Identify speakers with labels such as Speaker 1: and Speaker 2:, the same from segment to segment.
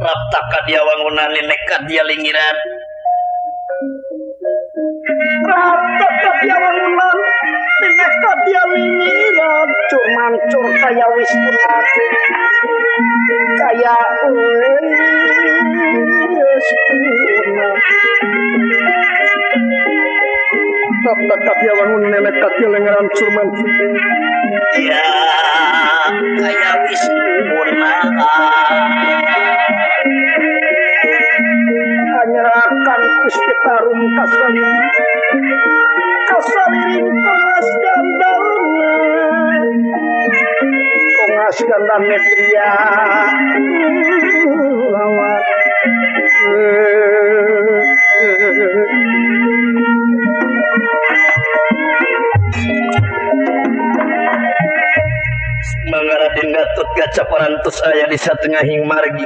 Speaker 1: rapta ka dia wangunan nekat dia lingiran
Speaker 2: rapta ka dia wangunan nekat dia lingiran curmancur kaya wis kaya rapta ka dia wangunan nekat dia lingiran curmancur
Speaker 1: ya kaya wis
Speaker 2: anyerakan Gusti Tarum kasaliring kongas gandalna kongas gandalna dia lawan
Speaker 1: Mangaraden Gatot Kaca parantos aya di satengahing margi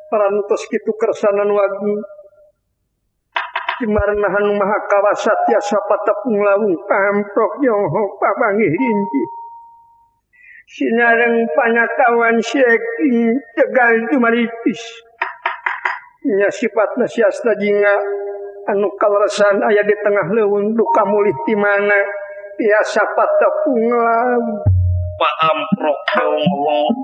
Speaker 2: parantos kitu kersanan wagi dimarnahan maha kawasa tiasa patepung lawung pamprok yongho pabanggih rinci sinareng panakawan syeking tegal dumaritis nya sifatna siasta jinga anu kaleresan aya di tengah leuweung duka mulih ti mana tiasa patepung lawung
Speaker 1: pamprok yongho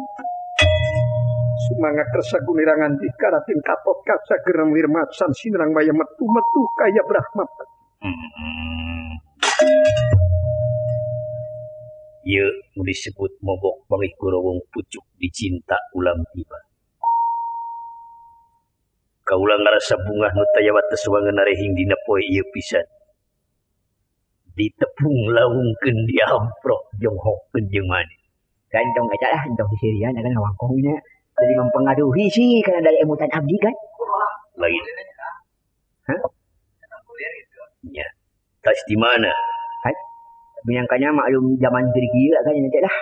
Speaker 2: Sumangga kersa gumirangan di karatin katot kaca gerem wirmatsan sinrang baya metu-metu kaya Brahma.
Speaker 1: Ieu nu disebut mogok bangih kurowong pucuk dicinta ulang tiba. Kaula ngarasa bungah nu tayawat tesuangeun narehing dina poe ieu pisan. Ditepung laungkeun di amprok jonghokeun jeung maneh.
Speaker 3: Gantong eta lah entong sisirian akan ngawangkongnya. Jadi mempengaruhi sih karena dari emutan abdi kan
Speaker 1: lain ya tas di mana
Speaker 3: kan menyangkanya maklum zaman kira kan nanti lah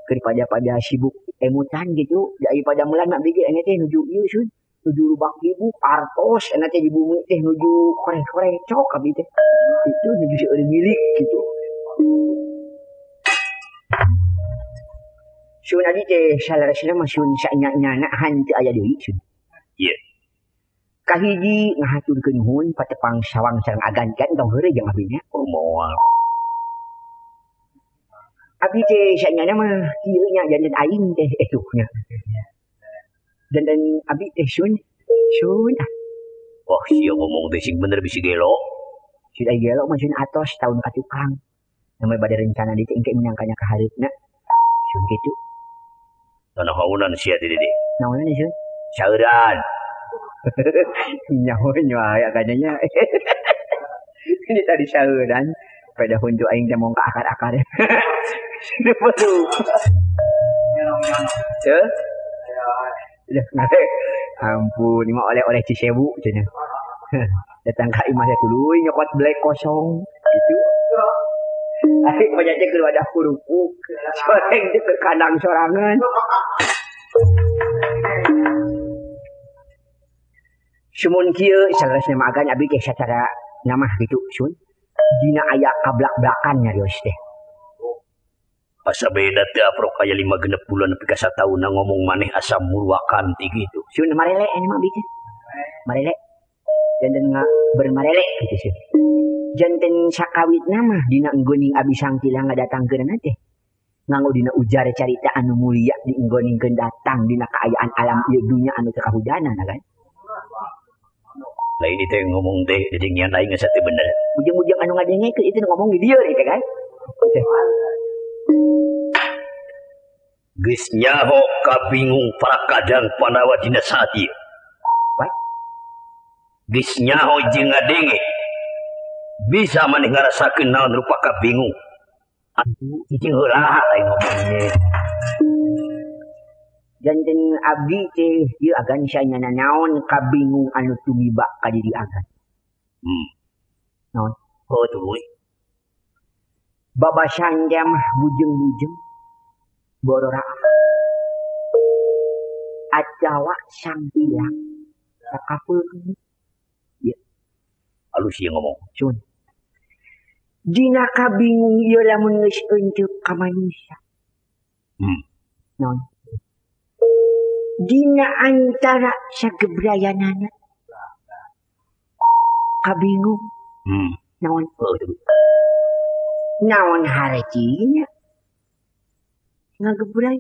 Speaker 3: daripada sibuk emutan gitu daripada mulan mak bigi nanti nuju ieu sun nuju lubak ibu artos nanti di bumi teh nuju koreng-koreng cok abdi teh itu nuju seueur milik gitu sun adi teh salaresna mah sun sanyana hanteu aya deui sun.
Speaker 1: Ieu.
Speaker 3: Kahiji ngahaturkeun nuhun patepang sawang sareng agan kan tong heureuy jeung abdi nya.
Speaker 1: Oh moal.
Speaker 3: Abdi teh sanyana mah kieu nya janten aing teh nya. Dan abdi teh sun ah.
Speaker 1: Wah, sia ngomong teh sing bener bisi gelo.
Speaker 3: Sudah gelo mah sun atos tahun ka tukang. Namanya bade rencana di teh engke menyangkanya ka hareupna. Sun kitu.
Speaker 1: Tanah haunan sia di dede.
Speaker 3: Naon nih sun?
Speaker 1: Sauran.
Speaker 3: Nyaho aya kayaknya. Ini tadi sauran. Pada huntu aing teh mong ka akar-akar. Sini betul. Tuh. Udah ngare. Ampun, ini mah oleh-oleh Cisewu cenah. Datang ka imah tuluy nyokot black kosong gitu. Asik penyaji ke wadah kurupuk soreng di ke kandang sorangan sumun kieu salasna magan abdi teh sacara nyamah gitu sun dina aya kablak-blakan nyarios teh
Speaker 1: asa beda teh aprok aya 5 genep bulan nepi ka sataun ngomong maneh asa murwakan ti gitu
Speaker 3: sun marele ini mah abdi teh marele dan bermarele gitu sih janten sakawitna mah dina enggoning abi sangtila ngadatangkeun teh nganggo dina ujar carita anu mulia di enggoningkeun datang dina kaayaan alam ieu dunya anu teu kahujanan kan
Speaker 1: lain itu yang ngomong teh jadi nyan aing geus teh bener
Speaker 3: ujung-ujung anu ngadengekeun itu ngomong di dieu teh kan
Speaker 1: geus nyaho kabingung para kadang panawa dina saat ieu geus nyaho jeung ngadenge bisa maneh ngarasakeun naon rupa kabingung atuh cicing heula lain ngomongnya
Speaker 3: janten abdi teh ieu agan sanyana naon kabingung anu tumiba ka diri agan naon
Speaker 1: oh tuh
Speaker 3: babasan dia mah bujeng-bujeng borora ajawa sampilang sakapeung ieu
Speaker 1: alus ieu ngomong
Speaker 3: sun dina kabingung ieu lamun geus eunceup ka manusia naon dina antara sagebrayanana kabingung naon naon harecinya ngagebray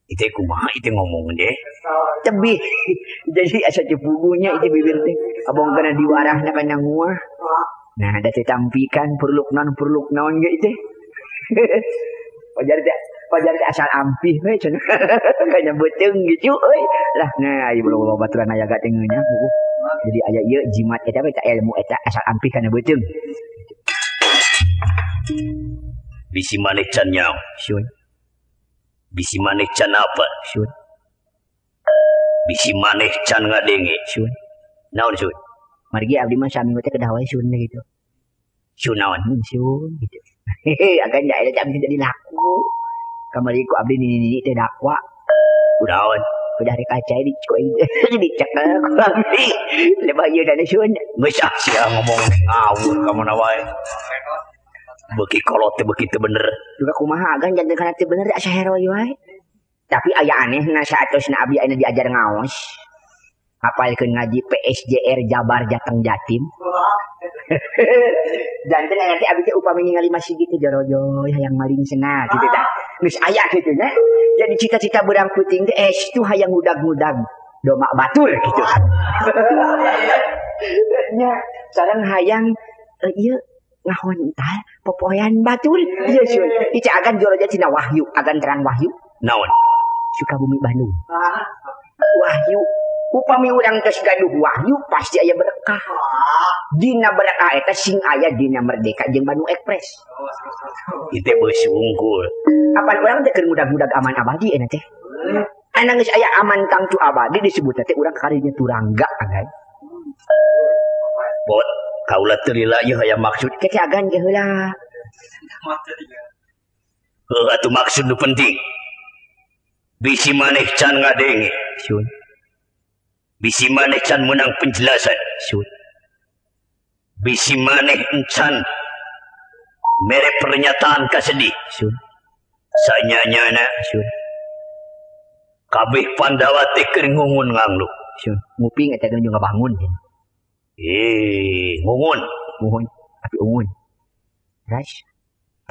Speaker 1: itu kumaha itu ngomong deh
Speaker 3: tebih jadi asa cepugunya itu bibir teh abang kena diwarahna kana nguah nah ada ditampikan perluk naon ge teh pajar teh asal ampih we cenah kanya beuteung gitu euy lah nah ieu belum baturan aya ga teh nya jadi aya ieu jimat eta we ilmu eta asal ampih kana beuteung
Speaker 1: bisi maneh can nyaw
Speaker 3: syun
Speaker 1: bisi maneh can apa
Speaker 3: syun
Speaker 1: bisi maneh can ngadenge
Speaker 3: syun
Speaker 1: naon syun
Speaker 3: margi abdi mah sami teh kedah wae syun gitu
Speaker 1: syun naon
Speaker 3: syun gitu agan da eta abdi jadi laku kamari ku abdi nini teh dakwa
Speaker 1: udahan
Speaker 3: udah dikaca dicekel ku abdi lebah ieu dana syun
Speaker 1: geus sia ngomong ngawur ka mana wae beuki kolot teh beuki teu bener
Speaker 3: juga kumaha agan janten kana teu bener asa hero ieu wae tapi aya anehna saatosna abdi ayeuna diajar ngaos hafalkeun ngaji PSJR Jabar Jateng Jatim janten nanti abdi teh upami ningali masjid kitu jorojoy hayang maling cenah kitu tah geus aya kitu nya jadi cita-cita berang puting teh itu hayang ngudag-ngudag doma batur kitu nya sareng hayang ieu ngahontal popoyan batur ieu syun ieu agan jorojoy tina wahyu agan terang wahyu
Speaker 1: naon
Speaker 3: Sukabumi Bandung wahyu upami urang geus gaduh wahyu pasti aya berkah dina berkah eta sing aya dina Merdeka jeung Bandung Express
Speaker 1: itu beus unggul
Speaker 3: apan urang teh keur mudag-mudag aman abadi eta teh anu geus aya aman tangtu abadi disebut teh urang karinya turangga agan
Speaker 1: bot kaula teu lila ieu aya maksud
Speaker 3: kete agan ge heula
Speaker 1: atuh maksud nu penting bisi maneh can ngadenge
Speaker 3: syun
Speaker 1: bisi maneh can menang penjelasan
Speaker 3: syun
Speaker 1: bisi maneh encan mere pernyataan kasedih
Speaker 3: syun
Speaker 1: sanyanyana
Speaker 3: syun
Speaker 1: kabeh Pandawa teh keur ngungun nganglu
Speaker 3: syun nguping eta geus juga bangun
Speaker 1: ngungun
Speaker 3: muhun tapi ungun ras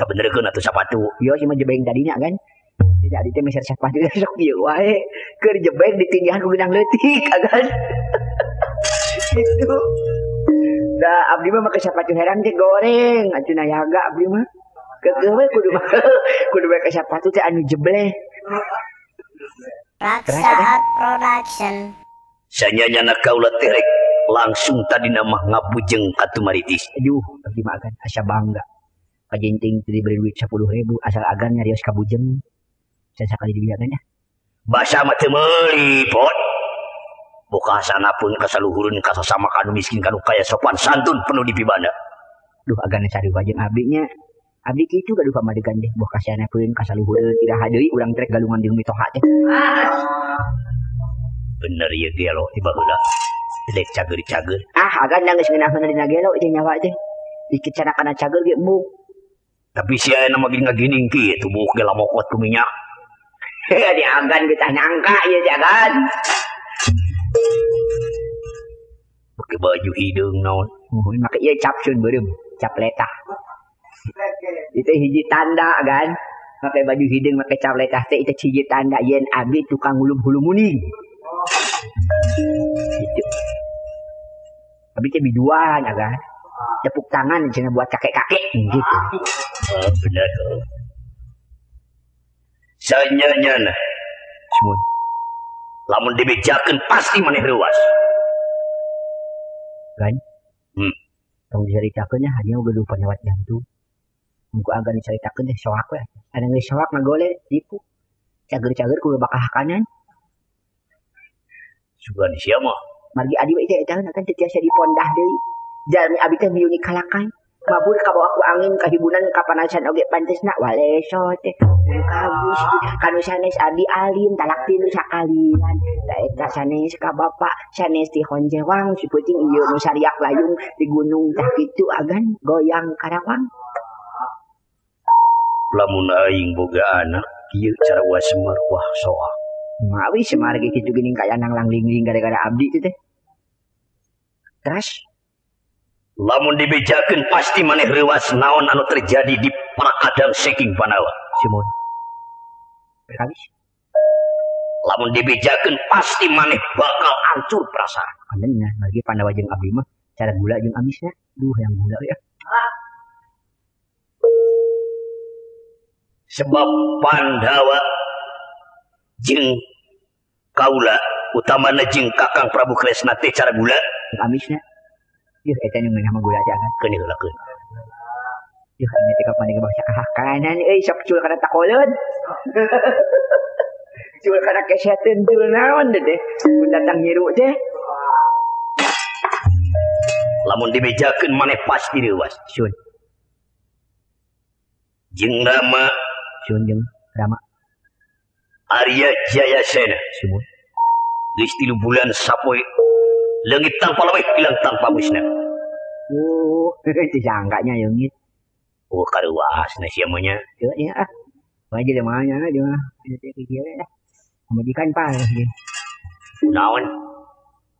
Speaker 1: tak benerkeun atuh sapatu
Speaker 3: ieu si mah jebeng tadinya kan tidak di teh meser sapatu sok ieu wae keur jebeng ditinggihan ku geudang leutik agan itu da abdi mah make sapatu heran teh goreng atuh nayaga abdi mah keukeuh we kudu make sapatu teh anu jebleh
Speaker 4: Raksaat Production
Speaker 1: sanyanyana kaula teh rek langsung tadina mah ngabujeng katumaritis
Speaker 3: aduh abdi mah agan asa bangga kajinting teu diberi duit 10.000 asal agan nyarios kabujeng sakali dibiagan ya
Speaker 1: basa mah teu meuli pot boka sanapun kasaluhureun ka sasama kanu miskin kanu kaya sopan santun penuh dipibanda
Speaker 3: duh agan sari wajeng abdi nya abdi kitu gaduh pamadegan deh boh kasanapeun kasaluhureun iraha deui urang trek galungan di mitoha teh
Speaker 1: bener ieu gelo tiba heula dek cager-cager
Speaker 3: agan geus ngeunahkeun dina gelo ieu nyawa teh dikit kana cager ge embung
Speaker 1: tapi si aya mah gini ngagining kitu buuk ge lamokot ku minyak
Speaker 3: di agan kita nyangka ieu teh agan
Speaker 1: pakai baju hidung naon
Speaker 3: make ieu cap sun beureum cap letah itu hiji tanda kan make baju hidung make cap letah teh itu hiji tanda yen abdi tukang ngulum-hulum muning gitu abdi teh biduan kan tepuk tangan cenah buat kakek-kakek gitu
Speaker 1: bener sanyanyana
Speaker 3: semut
Speaker 1: lamun dibejakeun pasti maneh reuas
Speaker 3: kan tong diceritakeun nya hanya gaduh penyawat jantung engko agan diceritakeun teh soak we ada geus soak ngagole tipu cager-cager kudu bakah kanan
Speaker 1: sugan sia mah
Speaker 3: margi adi we teh eta kan teu tiasa dipondah deui jalmi abi teh miuni kalakan mabur kabawa ku angin kahibunan kapanasan oge pantesna waleso teh kabus kanu sanes abi alim talak tilu sakalian da eta sanes ka bapak sanes ti honjewang si peuting ieu nu sariak layung di gunung tah kitu agan goyang karawang
Speaker 1: lamun aing boga anak kieu cara wasmar wah soak
Speaker 3: Mawi semargi kitu geuning kaya nang langlingling gara-gara abdi teh. Terus
Speaker 1: lamun dibejakeun pasti maneh reuwas naon anu terjadi di Prakadang saking Panawa.
Speaker 3: Simon. Berkabis.
Speaker 1: Lamun dibejakeun pasti maneh bakal hancur perasaan.
Speaker 3: Anehnya lagi Pandawa jeung abdi mah cara gula jeung amisnya. Duh yang gula ya.
Speaker 1: Sebab Pandawa jeung kaula utamana jeung Kakang Prabu Kresna teh cara gula
Speaker 3: Jeung amisnya. Yuh eta nu meunah mah gula jangan.
Speaker 1: keun heulakeun.
Speaker 3: Yuh ini teh kapan ge bangsa kanan euy sok cul kana takoleun. Cul kana kesehatan cul naon teh. Mun datang hiru teh.
Speaker 1: Lamun dibejakeun maneh pasti reuwas.
Speaker 3: Sun.
Speaker 1: Jeung Rama
Speaker 3: Sun jeung Rama.
Speaker 1: Arya Jayasena
Speaker 3: Simon.
Speaker 1: geus 3 bulan sapoe leungit tanpa leuwih ilang tanpa musnah.
Speaker 3: Oh, itu sangkanya yeungit.
Speaker 1: Oh karuasna sia mah nya.
Speaker 3: Teu nya ah. Wae jadi mahanya dia mah. Teu kieu dah. Pamajikan pal dia.
Speaker 1: Naon?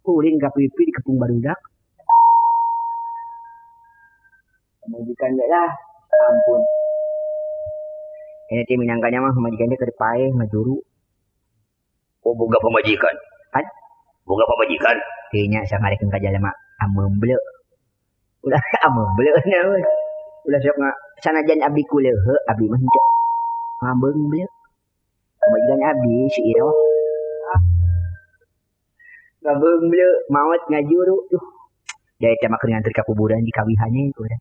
Speaker 3: Ulin ka pipi di kepung barudak. Pamajikan ge lah. Ampun. Ini teh minangkanya mah pamajikan teh keur paeh ngajuru.
Speaker 1: Oh boga pamajikan.
Speaker 3: Kan?
Speaker 1: Boga pamajikan.
Speaker 3: Teu nya sangarekeun ka jalema amemble. Ulah amemble nya we. Ulah sok sanajan abdi kuleuh, abdi mah henteu. Ngabeungle. Pamajikan abdi si Iro. Ngabeungle maot ngajuru. Duh. Jadi teh mah keur nganter ka kuburan di kawihannya itu dah.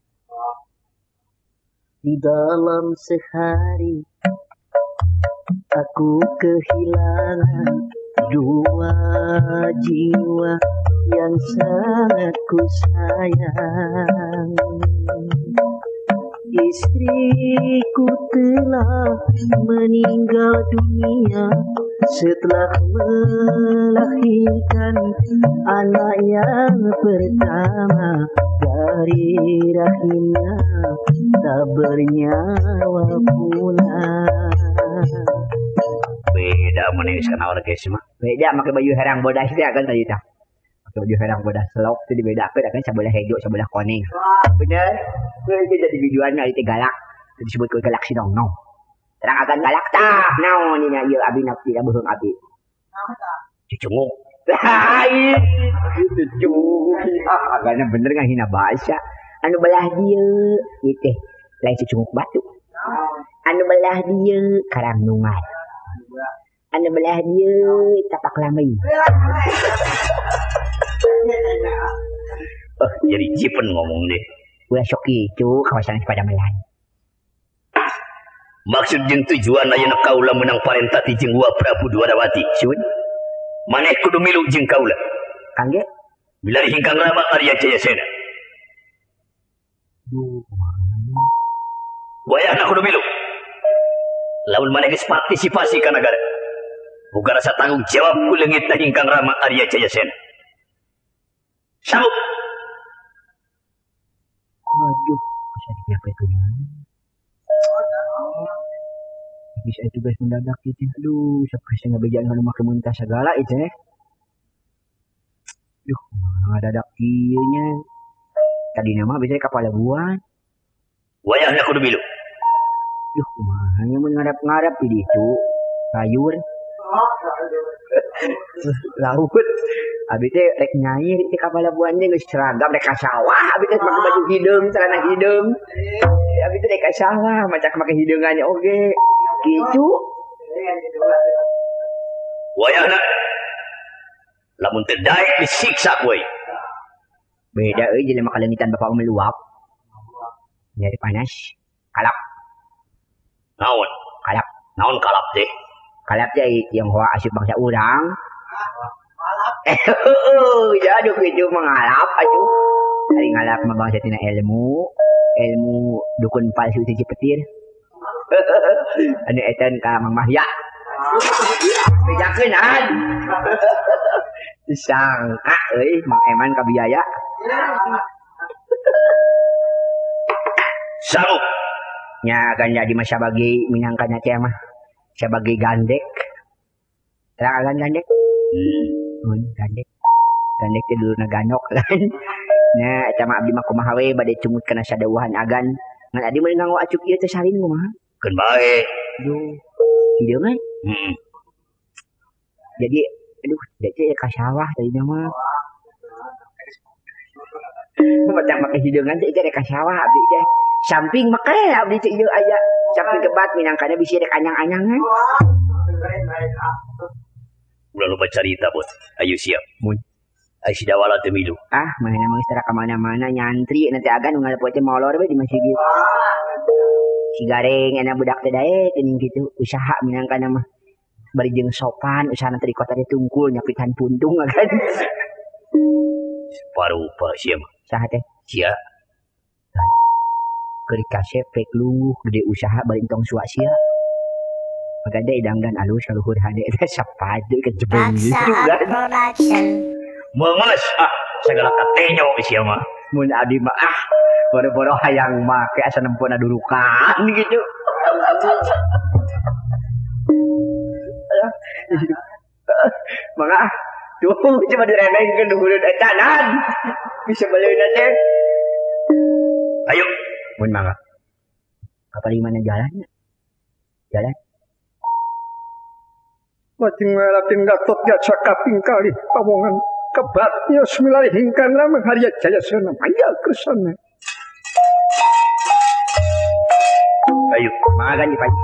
Speaker 3: Di dalam sehari aku kehilangan 2 jiwa yang sangat ku sayang. Istriku telah meninggal dunia setelah melahirkan anak yang pertama dari rahimnya, tak bernyawa pula.
Speaker 1: Beda menis kana urang geus mah.
Speaker 3: Beda make baju herang bodas teh akan tadi tah. Make baju herang bodas selok teh dibedakeun akan sabelah hejo sabelah koneng. Bener. Itu jadi videoannya itu galak. Itu disebut ku galak si nong. Terang akan galak tah. Naon nya ieu abi napti ka beuheung abi.
Speaker 1: Cicunguk.
Speaker 3: Hai. Cucu. Agaknya bener ngahina bahasa. Anu belah dieu ieu teh lain cicunguk batu. Anu belah dieu karang nungar. Anu belah dieu tapak lamai.
Speaker 1: Jadi jipen ngomong deh.
Speaker 3: Ulah sok kitu kawasan pada melan.
Speaker 1: Maksud jeung tujuan ayeuna kaula menang parentah ti jeung Prabu Dwarawati.
Speaker 3: Sun.
Speaker 1: Maneh kudu milu jeung kaula.
Speaker 3: Kangge.
Speaker 1: Bila hingkang Rama Arya Jayasena. Wayahna kudu milu. Lamun maneh geus partisipasi ka nagara. Boga rasa tanggung jawab ku leungit hingkang Rama Arya Jayasena. Sabuk.
Speaker 3: Waduh, bisa diapa itu ya? Bisa itu guys mendadak gitu. Aduh, siapa sih ngabejaan kalau makan muntah segala itu ya? Duh, dadak kieunya. Tadi nama bisa kapal buan.
Speaker 1: Wayahna kudu milu.
Speaker 3: Duh, hanya mun ngarap-ngarap di itu. Sayur. Laut. Abi teh rek nyai di kapal buan teh geus seragam rek ka sawah, abi teh make baju hideung, celana hideung. Abi teh rek ka sawah, macak make hideungannya oge. Kitu.
Speaker 1: Wayahna lamun teu daek disiksa we.
Speaker 3: Beda euy jelema kaleungitan bapak meluap. Nyari panas. Kalap.
Speaker 1: Naon?
Speaker 3: Kalap.
Speaker 1: Naon kalap teh?
Speaker 3: Kalap teh yang hoa asup bangsa urang. Jaduk itu mengalap atuh. Ari ngalap mah bangsa tina ilmu dukun palsu teh petir. Anu etan ka Mang Mahya. Bejakeun an. Disangka euy Mang Eman ka biaya.
Speaker 1: Sabuk.
Speaker 3: Nya kan jadi mah sabagi minangkanya teh mah. Sabagi gandek. Agan gandek. Gandek. Gandek teh dulu naganok kan. Nah, eta mah abdi mah kumaha we bade cumut kana sadawuhan agan. Ngan adi mah nganggo acuk ieu teh salin kumaha?
Speaker 1: Keun bae.
Speaker 3: Duh. Kieu kan? Jadi aduh, dece ka sawah tadi mah. Badak make hideungan teh rek ka sawah abdi teh. Samping make abdi teh ieu aya samping kebat minangkana bisi rek anyang-anyangan.
Speaker 1: Udah lupa cerita bos. Ayo siap.
Speaker 3: Mun.
Speaker 1: Ayo si dawala teu milu.
Speaker 3: Mana emang istirahat kemana-mana nyantri nanti agan nggak poe molor we di masjid. Si gareng enak budak teh dae geuning kitu usaha minangkana mah bari jeung sopan usaha nanti di kota teh tungkul nyapitan puntung agan.
Speaker 1: Parupa sia mah.
Speaker 3: Saha teh?
Speaker 1: Sia.
Speaker 3: Keur kasep rek lungguh gede usaha bari entong sua sia. Maganda idangdan alus kaluhur hade teh sapadu kejebeng gitu kan.
Speaker 4: Production.
Speaker 1: Menges segala katenyo sia mah.
Speaker 3: Mun abdi mah boro-boro hayang make asa nempona durukan gitu. Mangga tuh coba diremehkeun duhurun eta nan. Bisa baleuna teh.
Speaker 1: Ayo.
Speaker 3: Mun mangga. Kapal mana jalannya? Jalan.
Speaker 2: Lajeng ngaratin Gatot Kaca kaping kalih pawongan kebatnya semilari hingkan lama Arya Jayasena maya kesana.
Speaker 1: Ayo.
Speaker 3: Magan di pagi.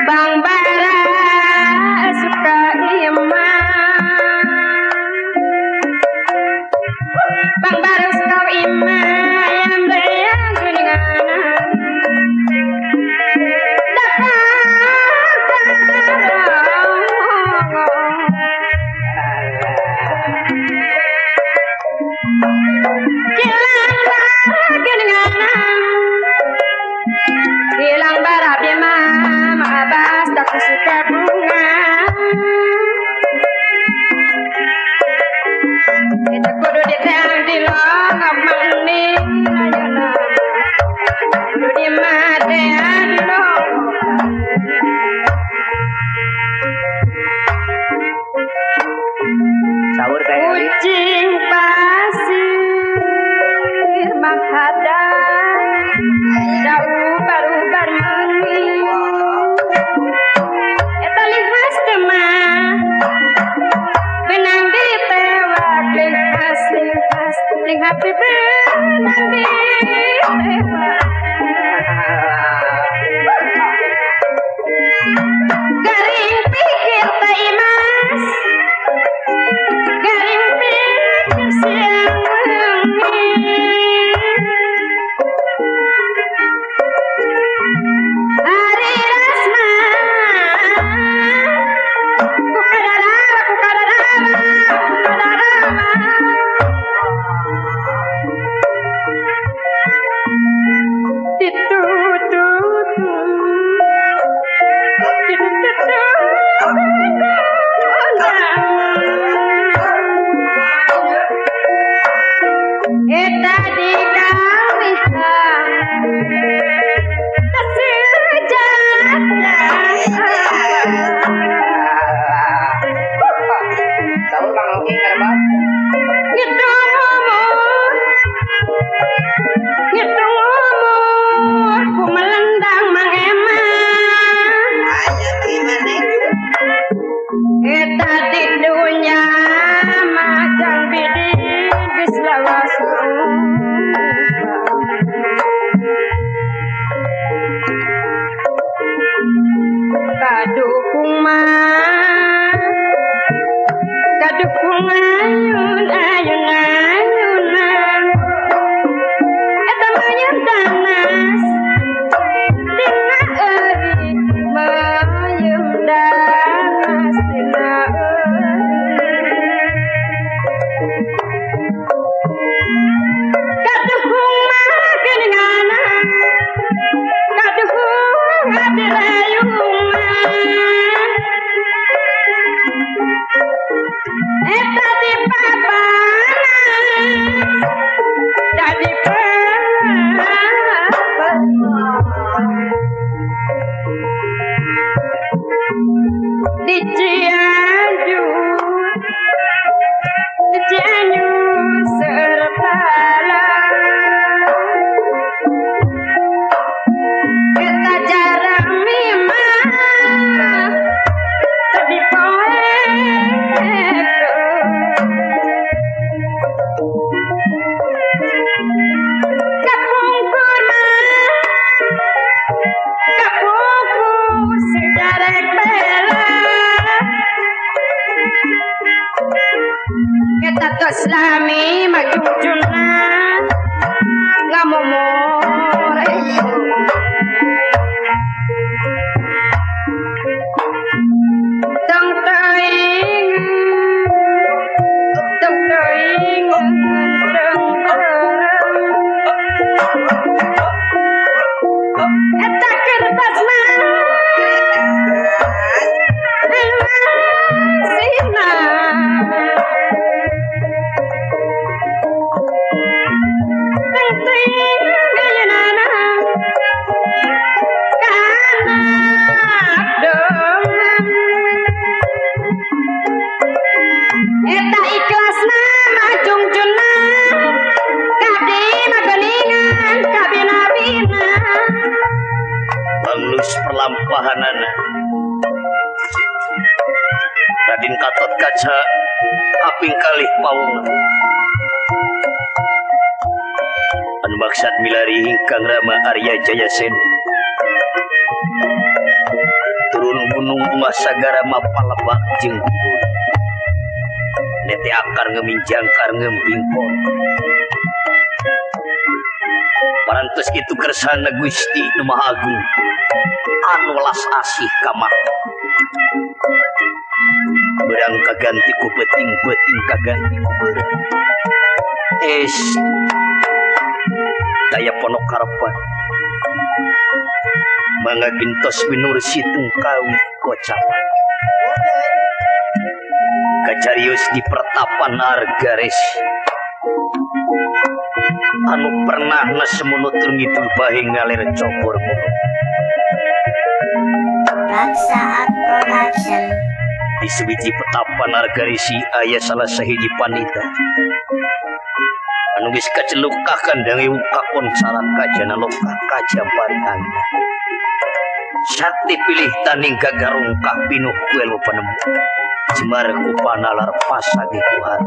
Speaker 5: Bang Bara suka iman, Bang Bara suka iman yang beriang kuningan. Hilang Bara bima, abas tak Islami majujuna ngamomore tong toing eta kertas mah sina
Speaker 1: perlampahanana Raden Gatot Kaca kaping kalih paung anu maksad milari Kang Rama Arya Jayasena turun gunung Masagara Mapalebak jeung nete akar ngeminjang kar ngempingpon parantos kitu kersana Gusti Nu Maha Agung anu welas asih ka makhluk berang kaganti ku beting kaganti ku berang daya ponok karepan mangga gintos winursi tungkawi kocapan kacarius di pertapan Argaresi anu pernah nasemunutur ngidul bahe ngalir cobor mulung
Speaker 4: Raksaat Production.
Speaker 1: Di sewiji petapan Argaresi aya salah sahiji panita anu geus kacelukah kandange ukakon saraka jana lokah kajamparian sakti pilih taning gagarungkah pinuh kuelu panemu jemar kupana lar pasage Tuhan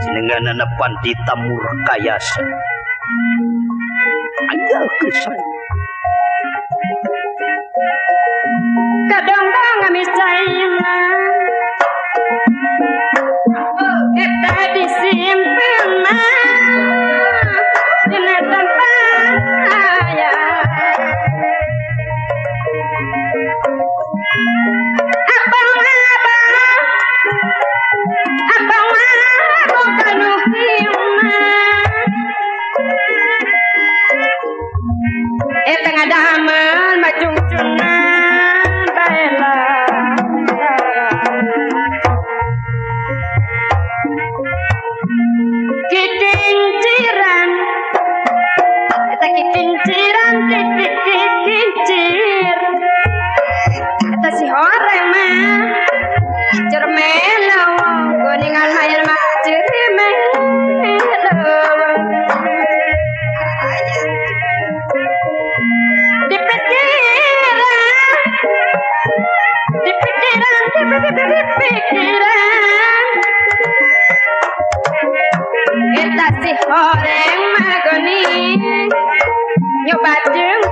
Speaker 1: jenenganana pandita murkayasa aya kesan
Speaker 5: kadang-kadang misalnya kita disimpan ini tanpa saya abang kanuhima tengah daman macung cunan baela kikinciran kita kikinciran kikincir kita si horeng mah cermelo kuningan mayan mah cermelo pikiran kita si horeng magoni nyoba jeung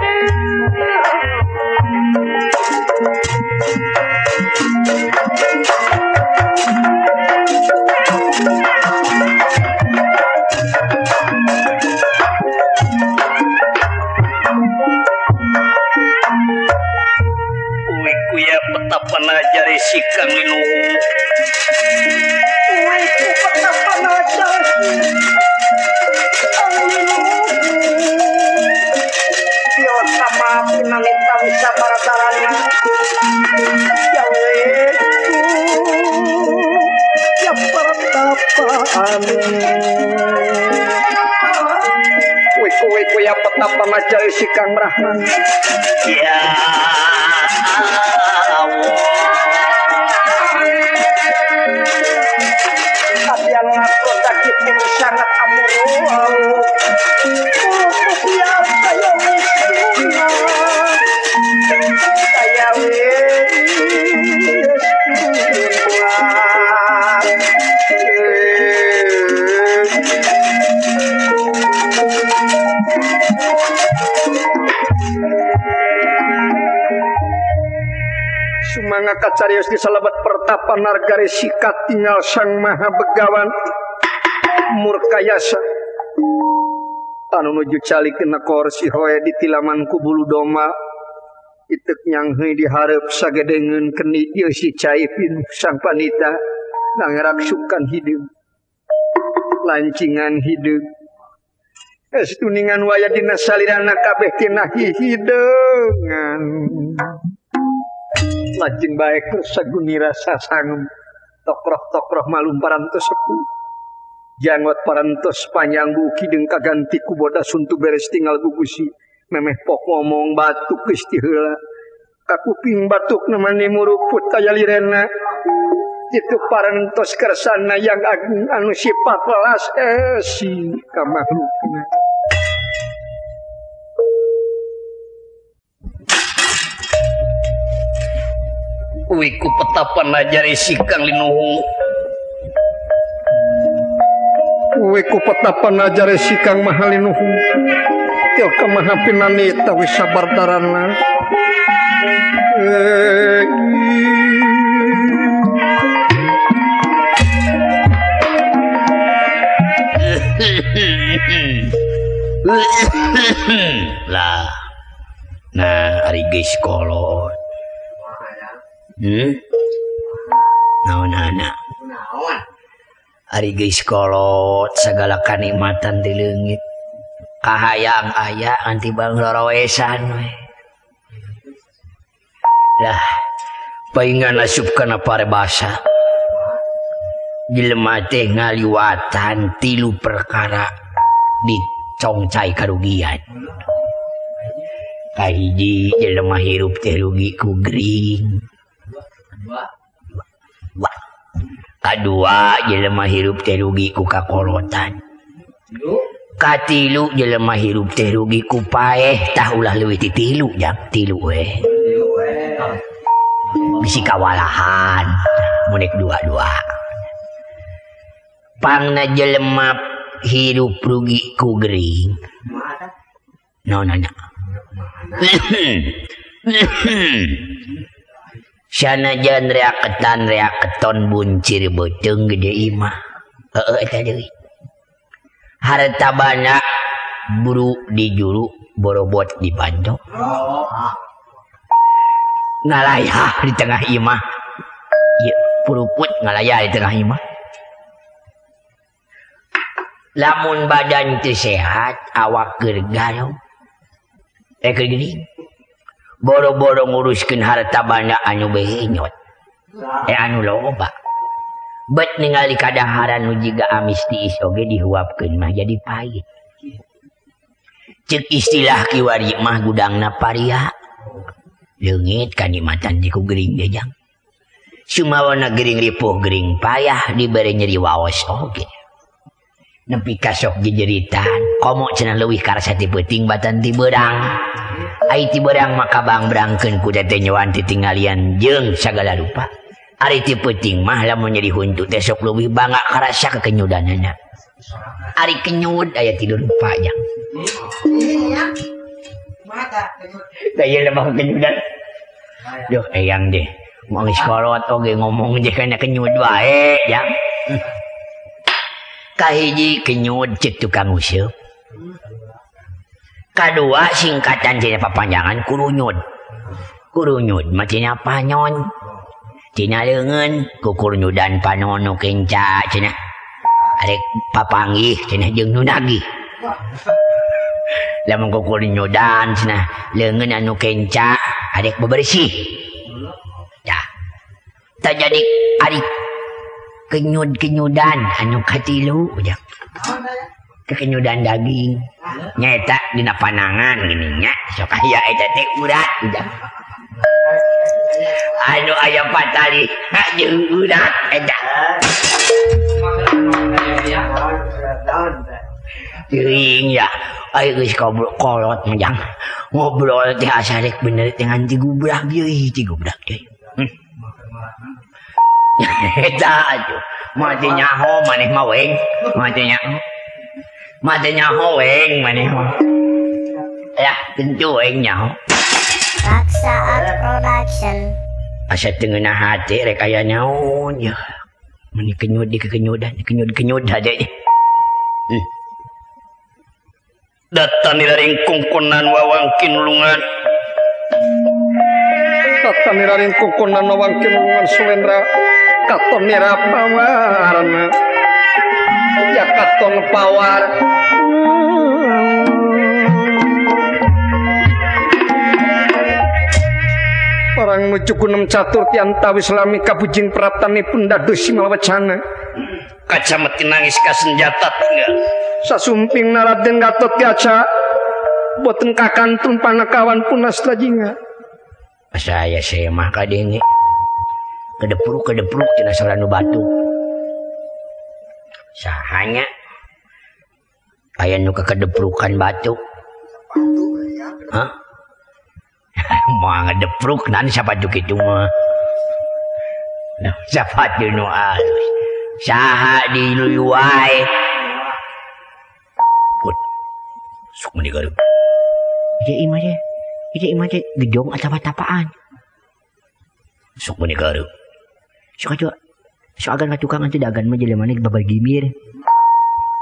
Speaker 1: kuya petapan ajari sikang linuhung
Speaker 2: Waiku petapan aja sikang linuhung biasa pinanita bisa paratarana ya pertapaan wiku ya petapa majali si Kang Rahman
Speaker 1: ya
Speaker 2: kalian ngaku sakit ini sangat amuru ya saya wisuna saya Sumangga kacarios di salabat pertapa nargari sikat tinggal sang maha begawan murkayasa anu nuju calikeun korsi hoe di tilaman kubulu doma itek nyangheui dihareup sagedengeun keni ieu si Caipin sang panita nangeraksukan hideung lancingan hideung estuningan waya dina salirana kabeh tina hideungan lajeng baik saguni rasa sangem tokroh malum parantos sepuh jangot parantos panyanggu kideng kaganti ku bodas untuk beres tinggal gugusi memeh pok ngomong batuk geus ti heula kakuping batuk namani muruput kaya lirena itu parantos kersana yang agung anu sifat welas si kamakhlukna
Speaker 1: wiku petapan najari sikang linuhung
Speaker 2: wiku petapan najari sikang mahalinuhung tilka mahapinanita wisabardarana
Speaker 1: lah nah ari geus kolot naon anak ari geus kolot segala kanikmatan di leungit kahayang aya anti bang lorowesan we lah paingan asup kana parebasa jelema teh ngaliwatan 3 perkara di congcai karugian kahiji jelema hirup teh rugi ku gering kadua jelema hirup teh rugi ku kakolotan katilu jelema hirup teh rugi ku paeh tah ulah leuwih ti 3 jang 3 we bisi kawalahan munek 2 pangna jelema hirup rugi ku gering naonana sanajan reaketon buncir beuteung gede imah eta deui harta bana buru di juru borobot di panjok ngalayah di tengah imah ieu puruput ngalayah di tengah imah lamun badan teu sehat awak keur garong keur geuning boro-boro nguruskeun harta banda anu behenyot anu loba bet ningali kadaharan nu jiga amis tiis oge dihuapkeun mah jadi pahit ceuk istilah kiwari mah gudangna paria leungit kanikmatan di ku gering dejang sumawana gering ripuh gering payah dibere nyeri waos oge nepi ka sok jejeritan komo cenah leuwih karasa ti peuting batan ti beurang ai ti beurang maka bang-brangkeun ku teh nyoan ti tinggalian jeung sagala rupa ari ti peuting mah lamun jadi huntu teh sok leuwih bangga karasa kekenyudanana ari kenyud aya ti rupa jang mata kenyud daya lemah kenyudan duh eyang deh mau geus kolot oge ngomong je kana kenyud wae jang kahiji kenyud cek tukang useup kadua singkatan cenah papanjangan kurunyud macenya panyon cenah leungeun ku kurunyudan panono kenca cenah arek papanggih cenah jeung nu nagih lamun kukulinyodan cenah leungeun anu kenca adek bebersih. Ya. Tak jadi adik kenyud-kenyudan anu katilu ujang. Kekenyudan daging. Nyata dina panangan gini nya sok aya eta teh urat ujang. Anu aya patali jeung urat eta. Teuing ya. Ai geus kolot mejang. Ngobrol teh asa rek bener dengan ti gubrak deui, ti gubrak deui. Eta atuh. Mati nyaho maneh mah weng. Mati nyaho weng maneh mah. Ya, tentu weng nyaho.
Speaker 4: Raksaat Production.
Speaker 1: Asa teu ngeunah hati rek aya naon ya. Meni kenyud di kenyud hadenya. Datan niraring kungkunan wawangkin ulungan.
Speaker 2: Datan niraring kungkunan wawangkin ulungan Sulendra. Katon nira pawarna. Ya katon pawar. Orang nuju kunem catur tiantawi selami kabujing pratani pun dados simawacana.
Speaker 1: Kacamati nangis ka senjata tinggal.
Speaker 2: Sasumping Raden Gatot Kaca boten kakantun panakawan punas lajinga.
Speaker 1: Saya mah kadenge kedepruk tina saranu batu. Sahanya aya nu kedeprukan batu. Hah? Mau ngedepruk nanti sapatu kitu mah. Nah, sapatu nu alus. Saha di luyuai. Put. Sok meni gareup. Ide imah teh gedong atau tapaan. Sok meni gareup. Sok agan ka tukang teh dagan mah jelema mah babar gimir.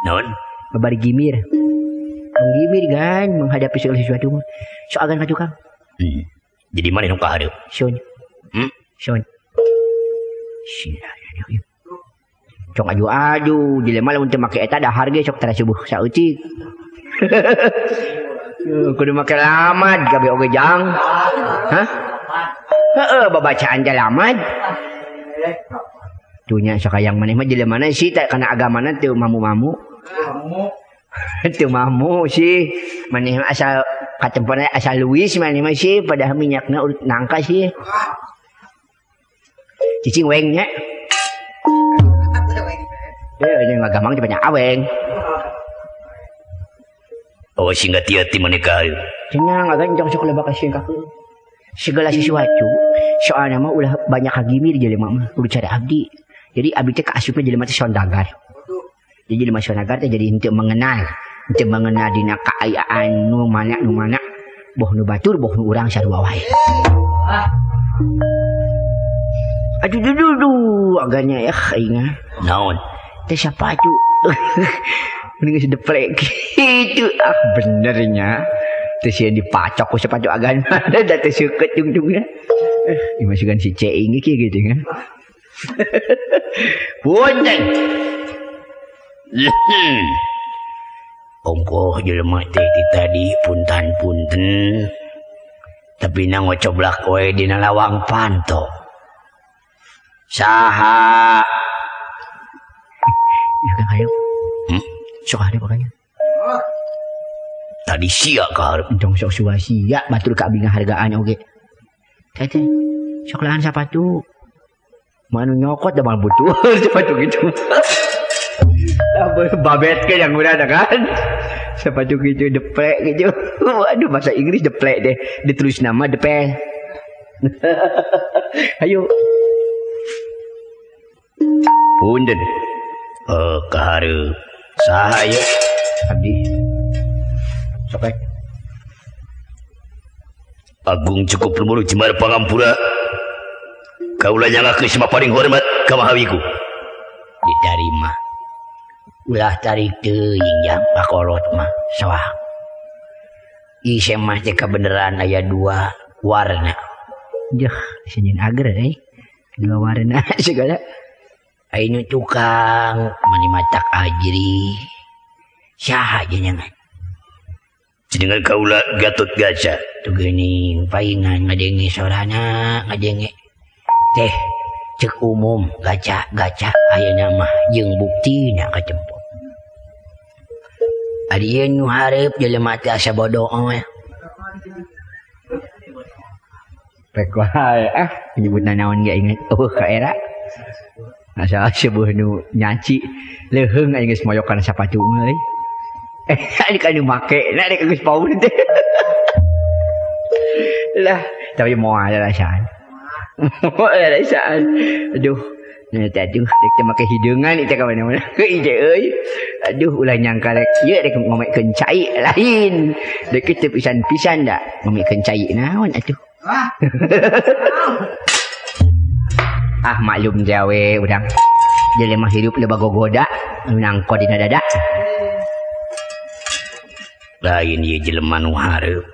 Speaker 1: Naon? Babar gimir. Menggimir kan menghadapi segala sesuatu mah. Sok agan ka tukang. Jadi mana yang kahareup? Sion. Sion. Cong aju jelema lamun teu make eta dahar ge sok tara subuh saeutik. Kudu make lamad gabe oge jang. Hah? Heeh, babacaan lamad. Tunya sakayang maneh mah jelemana sih tak kana agamana teu mamu-mamu. Teu mamu sih. Maneh asal katempana asal Luis maneh mah sih padahal minyakna urut nangka sih. Cicing weng nya. Yang ngagamang banyak aweng. Oh sehingga hati-hati menikah. Cenah ngagan jang sok lebak kasih kaku. Segala sesuatu soalnya mah ulah banyak kagimir jelema mah udah cara abdi. Jadi abdi teh kaasupna jelema teh sondagar. Jadi jelema sondagar teh jadi henteu mengenal dina kaayaan nu mana boh nu batur boh nu urang sarua wae. Aduh agaknya ya ingat. Naon? Teh sapatu. Mending sedeplek gitu. Benernya. Terus yang dipacok ku sepatu agan. Ada teh seukeut jung-jungna. Dimasukkan si ceing gitu kan. Punten. Ongkoh jelema teh tadi punten. Tapi na ngocoblak we dina lawang panto. Saha? Ya kan ayo. Sok hari pokoknya. Tadi sia ka hareup jong sok sia batur ka abdi ngahargaan oge. Teh sok lahan sapatu. Manu nyokot da mal butuh sepatu gitu. Babet ke yang udah ada kan. Sepatu gitu deplek gitu. Waduh bahasa Inggris deplek deh. Ditulis nama depel. Ayo. Punten. Kahareup. Saha ieu? Abdi. Sok ae. Agung cukup lumuru Jemar Pangampura. Kaula nyangakeun sama paling hormat ka mahawiku. Diterima. Ulah tarik teuing jang pakolot mah sawah. Ise mah teh kabeneran aya dua warna. Jah, sejen ager dua warna segala. Ainu tukang mani matak ajri. Saha aja nyangan. Dengan kaula Gatot Kaca. Tu geuning paingan ngadenge sorana ngajenge. Teh cek umum gaca ayeuna mah jeung buktina kacempot. Ari ieu nu hareup jelema teh asa bodoh we.
Speaker 3: Rek wae nyebutna naon ge inget. Ka era. Asa sebuah nu nyaci leuheung aing geus moyokan sapatu euy. Ini kan make, nak dia kagak paul teh. Lah, tapi mau ada rasaan. Mau ada rasaan. Aduh, nanti aduh, dia make hidangan itu kawan mana? Ije euy. Aduh, ulah nyangka rek ieu rek ngomekeun cai lain. Dek teu pisan-pisan da ngomekeun cai naon atuh. Maklum jawe urang. Jelema hidup loba gogoda, nu nangko dina dada.
Speaker 1: Lain ieu jelema nu hareup.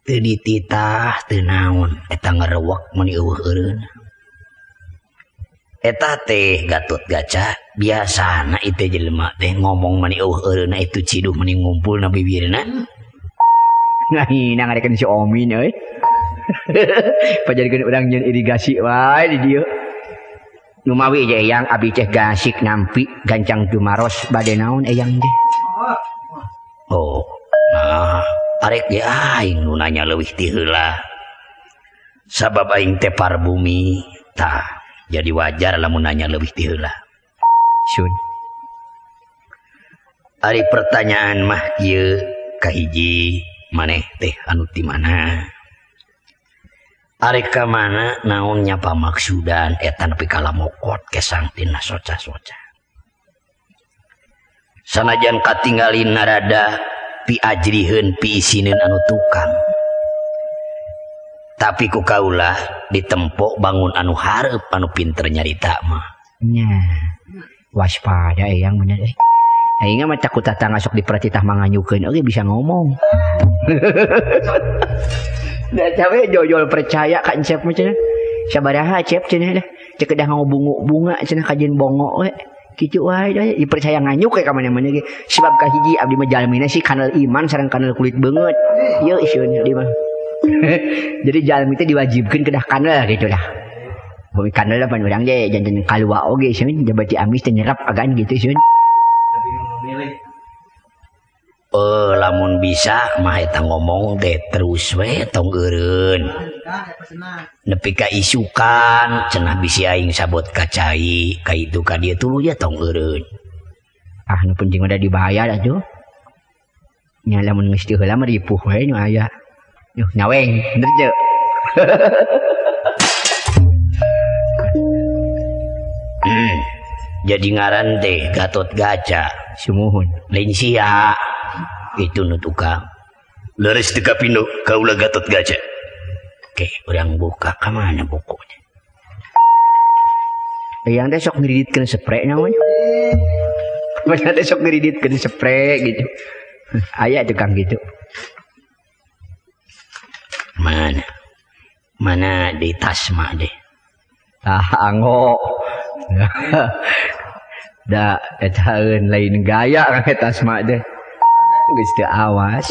Speaker 1: Teu dititah teu naon eta ngarewek mun eueuh eureun. Eta teh Gatot Kaca biasana itu jelema teh ngomong mani eueuh eureunna itu ciduh mani ngumpulna bibirna.
Speaker 3: Ngahina ngarekeun si Omin euy. Pajarikeun urang nyeun irigasi wae di dieu. Numawi je eyang abi ceh gasik nampi gancang jumaros bade naon eyang teh.
Speaker 1: Oh, nah arek ge aing nu nanya leuwih ti heula. Sabab aing teh parbumi, tah jadi wajar lamun nanya leuwih ti heula.
Speaker 3: Sun.
Speaker 1: Ari pertanyaan mah kieu kahiji maneh teh anu ti mana? Ari ka mana naonnya pamaksudan eta nepi ka lamokot kesang tina soca-soca. Sanajan katinggalin narada pi ajrieun pi isineun anu tukang. Tapi ku kaula ditempo bangun anu hareup anu pinter nyarita mah.
Speaker 3: Nya. Waspada eyang bener euy. Aing mah takut tatangga sok dipertitah manganyukeun oge bisa ngomong. Da cawe jojol percaya kan cep mah cenah. Sabaraha cep cenah dah. Cek kedah bunga cenah kajen bongo we. Kitu wae da dipercaya nganyuk ka mana-mana ge. Sebab ka hiji abdi mah jalmina sih kanal iman sareng kanal kulit beungeut. Ieu iseun di mah. Jadi jalmi teh diwajibkeun kedah kanal gitu lah. Bumi kanal lah pan urang ge janten kalua oge seun jabati amis teh nyerap agan gitu seun.
Speaker 1: Lamun bisa mah eta ngomong teh terus we tong eureun. Nepi ka isukan cenah bisi aing sabot ka cai, ka itu ka dieu tuluy ya tong eureun.
Speaker 3: Nu penting udah dibayar atuh. Nya lamun geus teu heula mah ripuh we nu aya. Yuh nyaweng, bener je.
Speaker 1: Jadi ngaran teh Gatot Kaca.
Speaker 3: Sumuhun.
Speaker 1: Lain sia. Itu nu tukang. Leres teu kapindo kaula Gatot Kaca. Oke, urang buka ka mana bukunya.
Speaker 3: Yang teh sok ngiriditkeun spray namanya. Banyak teh sok ngiriditkeun spray gitu. Aya tukang gitu.
Speaker 1: Mana di tas mak deh.
Speaker 3: Anggo. Da eta lain gaya ka tas mak deh. Geus teu awas.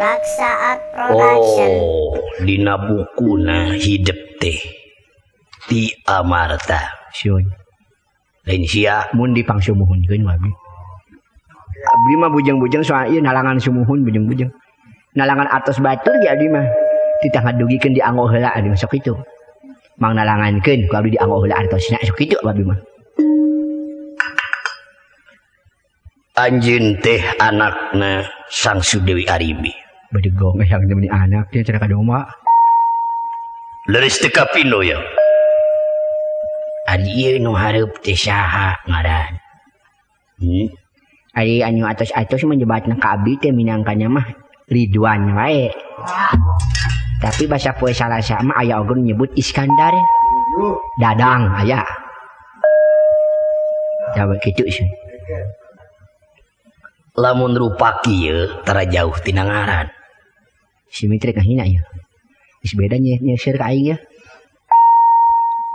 Speaker 4: Raksaat Production.
Speaker 1: Oh, dina bukuna hidup teh Ti Amarta.
Speaker 3: Syun.
Speaker 1: Lain sia
Speaker 3: Mun dipangsumuhunkeun wabi. Abdi mah bujang-bujang soal ieu nalangan sumuhun bujang-bujang. Nalangan atos batur ge abdi mah titah ngadugikeun di anggo heula abdi sok kitu. Mang nalangankeun ku abdi di anggo heula artosna sok kitu abdi mah.
Speaker 1: Anjeun teh anakna Sang Sudewi Aribi.
Speaker 3: Badegong yang demi anak dia cara kadoma.
Speaker 1: Leres teu kapindo ya. Ari ieu nu hareup teh saha ngaran?
Speaker 3: Ari anu atos-atos menjebatna ka abdi teh minangkanya mah Ridwan wae. Tapi bahasa poe Salasa mah aya oge nyebut Iskandar. Dadang aya. Jawa kitu sih.
Speaker 1: Lamun rupa kieu tara jauh tina ngaran.
Speaker 3: Si Mitri kahina ya. Is beda nyeuseur ka aing ya.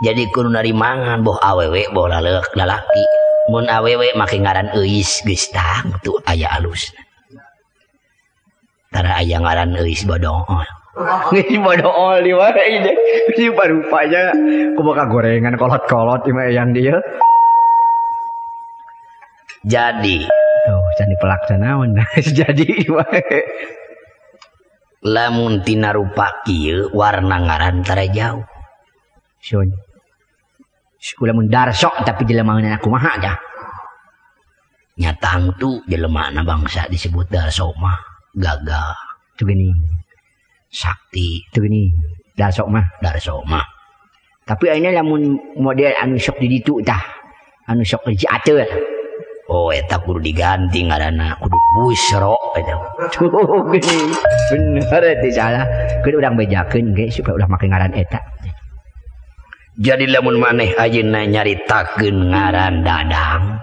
Speaker 1: Jadi kudu narimangan boh awewe boh lalaki mun awewe make ngaran Euis geus tang tuh aya alus. Tara aya ngaran Euis Bodool.
Speaker 3: Geus Bodool di mana ini? Si parupanya kumaha gorengan kolot-kolot imah yang dia.
Speaker 1: Jadi,
Speaker 3: tuh candi pelaksanaan jadi wae.
Speaker 1: Lamun tina rupa kieu warna ngaran tara jauh.
Speaker 3: Sun. Sekolah mun Darso tapi jelemaana kumaha dah.
Speaker 1: Nyatang tu jelemana bangsa disebut Darso mah gagah.
Speaker 3: Tu gini.
Speaker 1: Sakti
Speaker 3: Tu gini. Darso mah. Tapi ayeuna lamun model anu sok di ditu tah. Anu sok di Ciateur.
Speaker 1: Oh eta kudu diganti ngaranna kudu Busro eta.
Speaker 3: Tuh gini. Bener teh salah. Kudu urang bejakeun ge supaya ulah make ngaran eta.
Speaker 1: Jadi lamun maneh ayeuna nyaritakeun ngaran Dadang.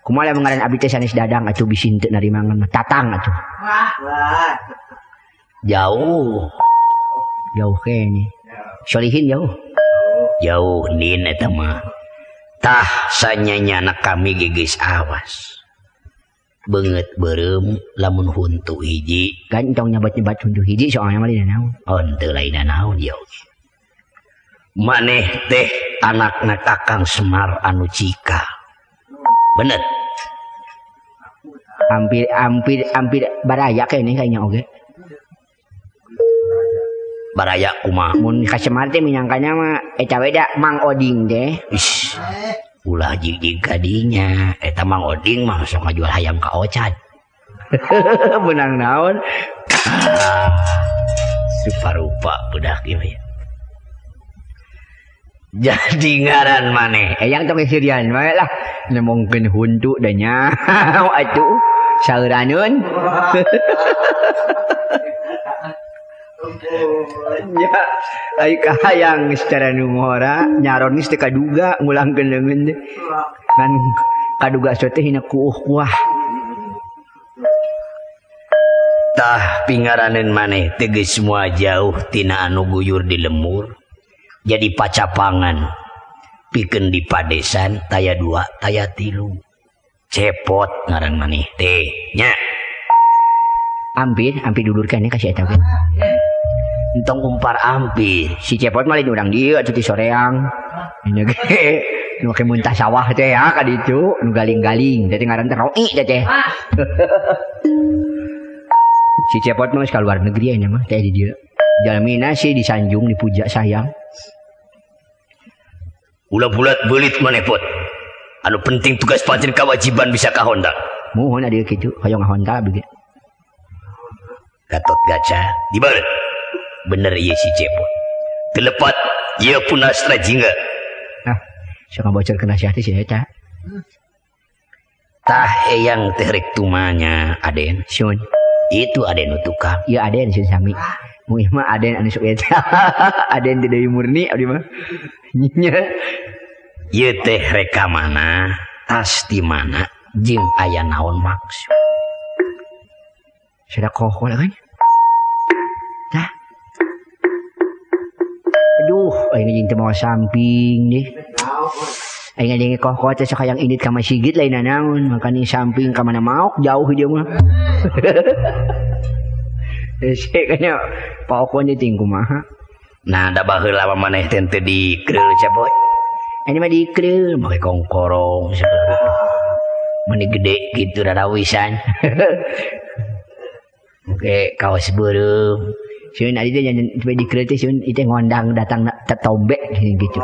Speaker 3: Kumaha lamun ngaran abdi teh sanes Dadang atuh bisin teu narimangan mah Tatang atuh.
Speaker 1: Jauh.
Speaker 3: Jauh kene. Solihin jauh.
Speaker 1: Jauh nin eta mah. Tah sanyanyana kami geus awas. Beungeut beureum lamun huntu hiji
Speaker 3: kan tong nyabat-nyabat huntu hiji soalnya mah dina naon.
Speaker 1: Oh teu lain naon jauh. Maneh teh anakna Kakang Semar anu Cika. Bener.
Speaker 3: Hampir baraya kene kayaknya oge.
Speaker 1: Baraya kumaha?
Speaker 3: Mun ka Semar teh minyangkana mah eta we da Mang Oding teh.
Speaker 1: Ish. Ulah jig kadinya eta Mang Oding mah sok ngajual hayam ka Ocad.
Speaker 3: Benang naon?
Speaker 1: Suparupa budak ieu ya. Jadi ngaran maneh
Speaker 3: yang tong sirian wae lah nemongkeun huntu da nyaho atuh saeuraneun. Ya ai kahayang secara numora nyaron geus teu kaduga ngulangkeun leungeun kan kaduga sote hina kuuh-kuah.
Speaker 1: Tah pingaraneun maneh teh geus moal jauh tina anu guyur di lemur. Jadi pacapangan pikeun di padesan taya 2 taya 3 cepot ngaran maneh teh nya
Speaker 3: Ampir dulurkan ya kasih eta ge
Speaker 1: entong umpar ampir
Speaker 3: si cepot mah lain urang dieu atuh ti soreang nya ge nu make muntah sawah teh ya ka ditu nu galing-galing teh ngaran teh Roi teh si cepot mah geus ka luar negeri nya mah teh di dieu jalmina sih disanjung dipuja sayang.
Speaker 1: Ulah bulat belit maneh pot. Anu penting tugas pancen kewajiban bisa kahonda.
Speaker 3: Mohon ada kitu hayang ngahonda bege.
Speaker 1: Gatot gaca dibalik. Bener ieu si Cepot. Telepat ieu pun astra jingga.
Speaker 3: Ah, sok ngabocor ke nasihat si eta.
Speaker 1: Tah eyang teh rek tumanya Aden.
Speaker 3: Sun.
Speaker 1: Itu Aden nu tukang.
Speaker 3: Ieu Aden sun sami. Muih mah Aden anu sok eta. Aden teh deui murni abdi mah. Nya.
Speaker 1: Ieu teh rekamana, tas di mana jeung aya naon maksud.
Speaker 3: Sudah kokoh lah kan? Tah. Aduh, aing jeung teu mau samping deh. Aing jeung kokoh teh sok hayang indit ka Masigit lain naon, makanya samping ka mana maok jauh dia mah. Sik kanya pokoknya ting kumaha.
Speaker 1: Nah, da baheula maneh teh teu dikreu Cepot.
Speaker 3: Ini mah dikreu
Speaker 1: make kongkorong seperti meni gede gitu rarawisan. Oke, kaos beureum.
Speaker 3: Sun adi teh jangan dikreu teh sun itu ngondang datang tetombe gitu.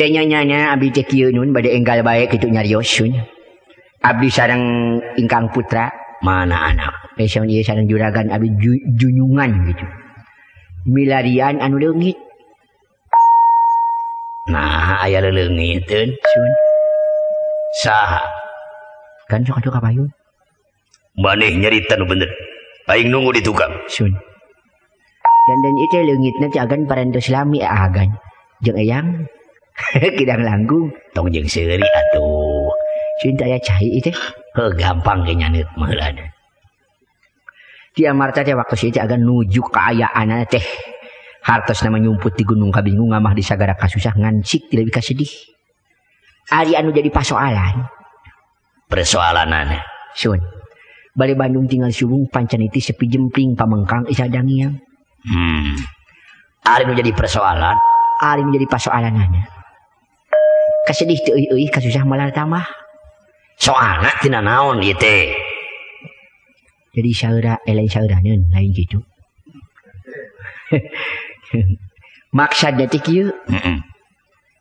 Speaker 3: Senyanya abdi teh kieu nun bade enggal bae kitu nyarios sun. Abdi sareng ingkang putra
Speaker 1: mana anak.
Speaker 3: Sun ieu sareng juragan abdi junyungan gitu. Milarian anu leungit.
Speaker 1: Nah, aya leungiteun
Speaker 3: sun.
Speaker 1: Saha?
Speaker 3: Kan sok atuh kapayun.
Speaker 1: Maneh nyarita nu bener. Aing nunggu di tukang.
Speaker 3: Sun. Dan itu leungitna teh agan parantos lami agan. Jeung eyang kidang langgung
Speaker 1: tong jeung seuri atuh.
Speaker 3: Sun teh aya cai teh.
Speaker 1: Heuh gampang ge nyaneut mah heulana.
Speaker 3: Ti Amarta teh waktu si agan nuju kaayaanna teh hartos nama nyumput di Gunung Kabingung ngamah di sagara kasusah ngancik tidak bisa sedih. Ari anu jadi persoalan.
Speaker 1: Persoalanana.
Speaker 3: Sun. Bali Bandung tinggal subung pancaniti sepi jempling pamengkang isadangiang.
Speaker 1: Ari nu jadi persoalan.
Speaker 3: Ari nu jadi persoalanana. Kasedih teu euy kasusah malar tambah.
Speaker 1: Soalna tina naon ieu teh.
Speaker 3: Jadi saura lain sauraneun lain gitu. Maksudnya teh kieu.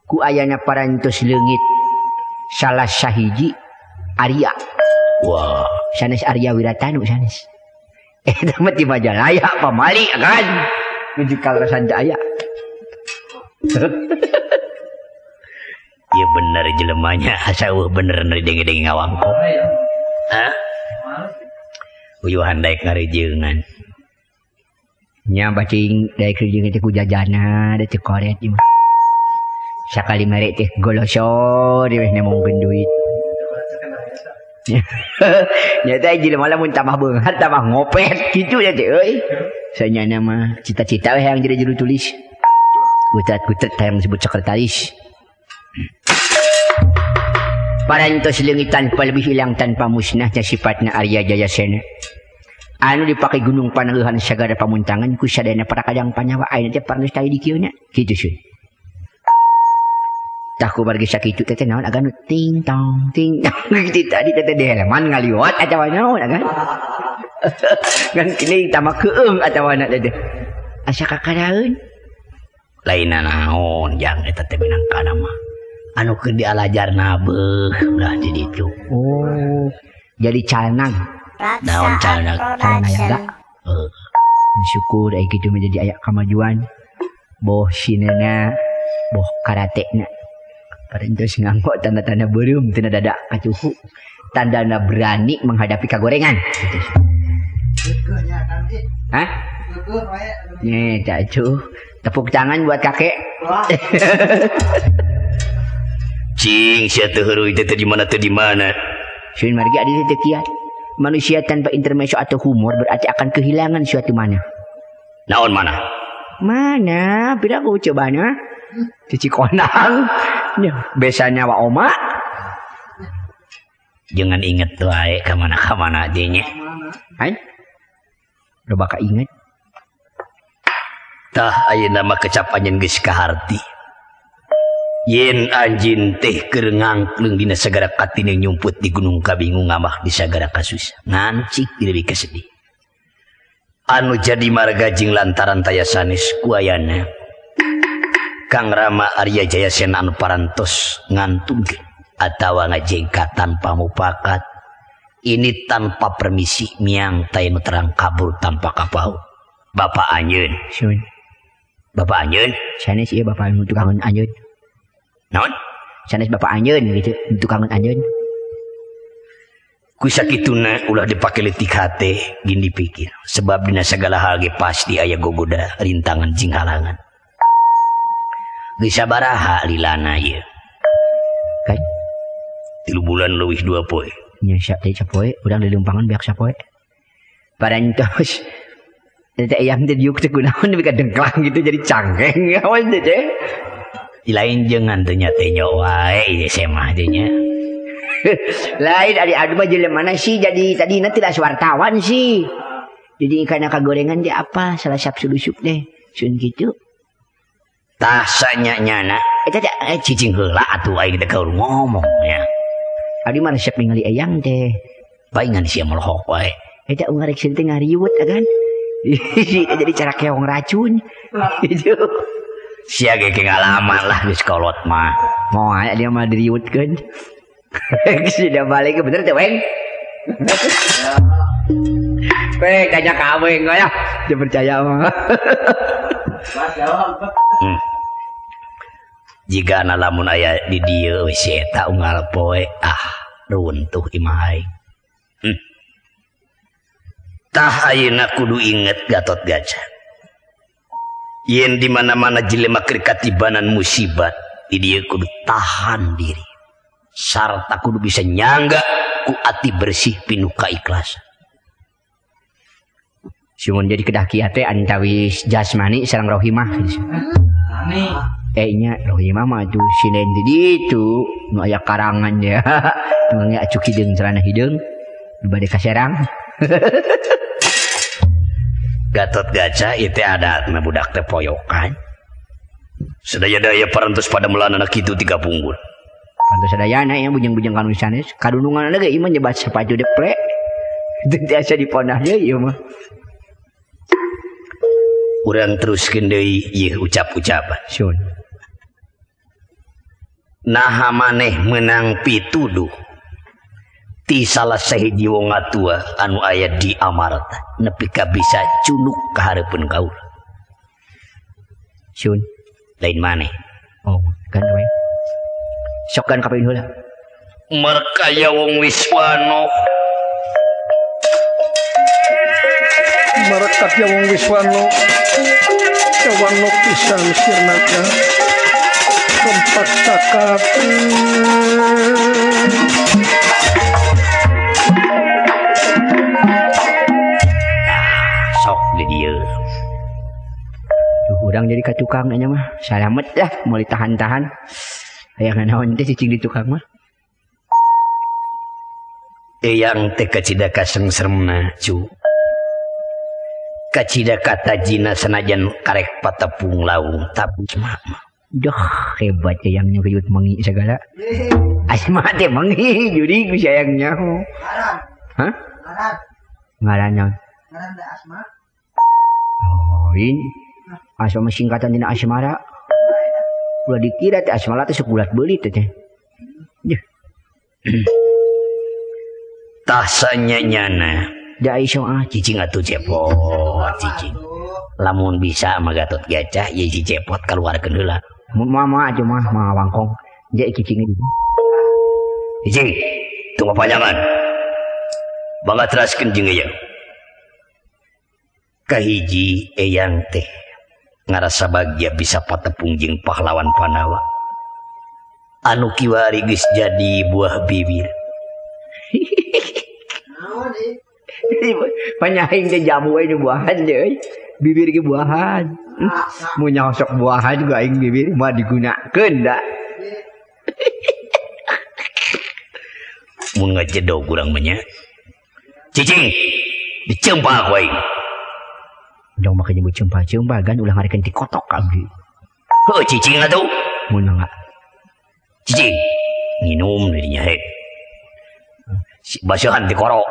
Speaker 3: Ku ayana parantos leungit salah sahiji Arya.
Speaker 1: Wah,
Speaker 3: sanes Arya Wiratanu sanes. Eta mah ti Majalaya pamali kan. Nuju kalasan aya.
Speaker 1: Ieu bener jelemanya aseueuh bener denge-denge ngawangko. Hah? Uyuhan daek ngarejeungan.
Speaker 3: Nya bacing daek rejeungan teh ku jajana da teu koret ieu. Sakali mere teh golosor we nemongkeun duit. Nya teh jelema lamun tambah beunghar tambah ngopet kitu ya teh euy. Sanyana mah cita-cita we hayang jadi juru tulis. Kutat-kutat hayang disebut sekretaris. Parantos leungit tanpa lebih hilang tanpa musnahnya sifatna Arya Jayasena. Anu dipake gunung panangeuhan sagara pamuntangan ku sadayana para kadang panyawa ayeuna teh parnos tali di kieu nya. Kitu sun. Tah ku bargi sakitu teh naon aganu ting tong ting gitu tadi teh deheleman ngaliwat atawa naon agan. Ngan kini tama keung atawa na teh. Asa kakadaeun.
Speaker 1: Lainna naon jang eta teh minangkana mah. Anu keur dialajarna beuh ulah di ditu.
Speaker 3: Oh, jadi calnag.
Speaker 1: Naon calnag?
Speaker 3: Calnayaga. Syukur ai kitu menjadi aya kamajuan. Boh sinena, boh karatena. Parentos nganggo tanda-tanda beureum tina dada kacuhu. Tandana berani menghadapi kagorengan. Hah? Nih, cacu. Tepuk tangan buat kakek.
Speaker 1: Cing, sia teu heureui teh di mana teu di mana.
Speaker 3: Sun margi adi teh kiat. Manusia tanpa intermezzo atau humor berarti akan kehilangan suatu mana.
Speaker 1: Naon mana?
Speaker 3: Mana? Pira ku cobana? Cici konang. Besanya wa oma.
Speaker 1: Jangan inget wae ka mana dieu nya.
Speaker 3: Hai. Loba ka inget.
Speaker 1: Tah ayeuna mah kecapanjeun geus kaharti. Yen anjin teh keur ngangkleung dina sagara katine nyumput di Gunung Kabingung ngamah di sagara kasus ngancik lebih kesedih. Anu jadi marga jing lantaran taya sanes ku ayana Kang Rama Arya Jayasena anu parantos ngantungkeun atawa ngajengka tanpa mupakat ini tanpa permisi miang tayanu terang kabur tanpa kapau. Bapak anjeun.
Speaker 3: Sun.
Speaker 1: Bapak anjeun.
Speaker 3: Sanes ieu bapak anu tukangan anjeun.
Speaker 1: Naon?
Speaker 3: Sanes bapak anjeun gitu, tukangan anjeun.
Speaker 1: Ku sakituna ulah dipake leutik hate gini dipikir sebab dina sagala hal ge pasti aya gogoda rintangan jing halangan. Geus sabaraha lilana ieu?
Speaker 3: Kan
Speaker 1: 3 bulan leuwih 2 poe.
Speaker 3: Nya sak teh sapoe urang lilumpangan beak sapoe. Parantos teh ayam teh diuk teh kunaon nepi ka dengklang gitu jadi cangkeng awan teh.
Speaker 1: Lain jangan tanya wae ieu semah teh nya.
Speaker 3: Lain ari adu mah jelemana sih jadi tadi nanti tidak wartawan sih. Jadi karena kagorengan dia apa salah sap sulusup deh. Sun gitu.
Speaker 1: Tah sanyanyana eta teh cicing heula atuh aing teh keur ngomong nya.
Speaker 3: Ari mah resep ningali eyang teh.
Speaker 1: Paingan sia melohok wae.
Speaker 3: Eta ungarek teh ngariwut agan. Jadi cara keong racun. Itu.
Speaker 1: Sia ge ngalaman lah geus kolot mah.
Speaker 3: Moal dia mah diriwutkeun. Sudah balik bener teh weng. Weng tanya ka weng ya. Dia percaya mah.
Speaker 1: Jika lamun aya di dieu we si eta unggal poe runtuh imah aing. Tah ayeuna kudu inget Gatot Kaca. Yen di mana-mana jelema keur katibanan musibat, di dieu kudu tahan diri. Sarta kudu bisa nyangga ku ati bersih pinuh kaikhlasan.
Speaker 3: Sumun jadi kedah kieu teh antawis jasmani sareng rohimah. nya loh ieu mah tuh sinen di ditu nu aya karangan ya. Nangnya acuk hideung celana hideung bade ka Serang.
Speaker 1: Gatot Kaca itu adatna budak teh poyokan. Sadaya-daya parantos pada meulana kitu tiga punggul.
Speaker 3: Pantos sadayana ya bujang-bujang kanu sanes kadunungan ge ieu mah nyebat sepatu deprek. Teu tiasa diponah deui ieu mah.
Speaker 1: Urang teruskeun deui ieu ucap-ucapan.
Speaker 3: Sun.
Speaker 1: Naha maneh menang pituduh ti salah sahiji wong atua anu aya di Amarta nepi ka bisa cunuk ka hareupeun kaula.
Speaker 3: Sun.
Speaker 1: Lain maneh.
Speaker 3: Oh, kan we. Sok kan kapeuin heula.
Speaker 1: Markaya wong Wiswano.
Speaker 2: Marakat ya wong Wiswano. Cawano pisan sirnaka. Tempat cakap.
Speaker 1: Sok di dieu.
Speaker 3: Urang jadi ka tukang nya mah salamet lah mulai tahan-tahan. Aya nganaon teh cicing di tukang mah.
Speaker 1: Eyang teh kacidaka sengsremna cu. Kacidaka tajina sanajan karek patepung laung tapi mah.
Speaker 3: Duh hebat eyangnya kayut mengi segala. Asma teh mengi juri ku sayangnya. Hah? Ngaran da Asma. Oh, ini Asma singkatan dina asmara. Ulah dikira teh asmara teh sekulat beuli teh.
Speaker 1: Tah sanyanyana
Speaker 3: Da iso
Speaker 1: cicing atuh cepot cicing. Lamun bisa mah Gatot Kaca ye si cepot kaluarkeun heula.
Speaker 3: Mun mama aja mah wangkong. Dia cicing itu.
Speaker 1: Cicing, tunggu panjangan. Bangga teraskeun jeung ieu. Kahiji eyang teh ngarasa bahagia bisa patepung jeung pahlawan Panawa. Anu kiwari geus jadi buah bibir.
Speaker 3: Panyaing teh jamu we buahan deui. Bibir ge buahan. Mun nyosok buahan juga aing bibir mah digunakeun da.
Speaker 1: Mun ngajedog urang mah nya. Cicing, dicempak we.
Speaker 3: Jong make nyebut cempa-cempa gan ulah ngarekeun ti kotok abdi.
Speaker 1: Heuh cicing atuh.
Speaker 3: Mun mangga.
Speaker 1: Cicing, nginum deui nya he. Basuhan ti korok.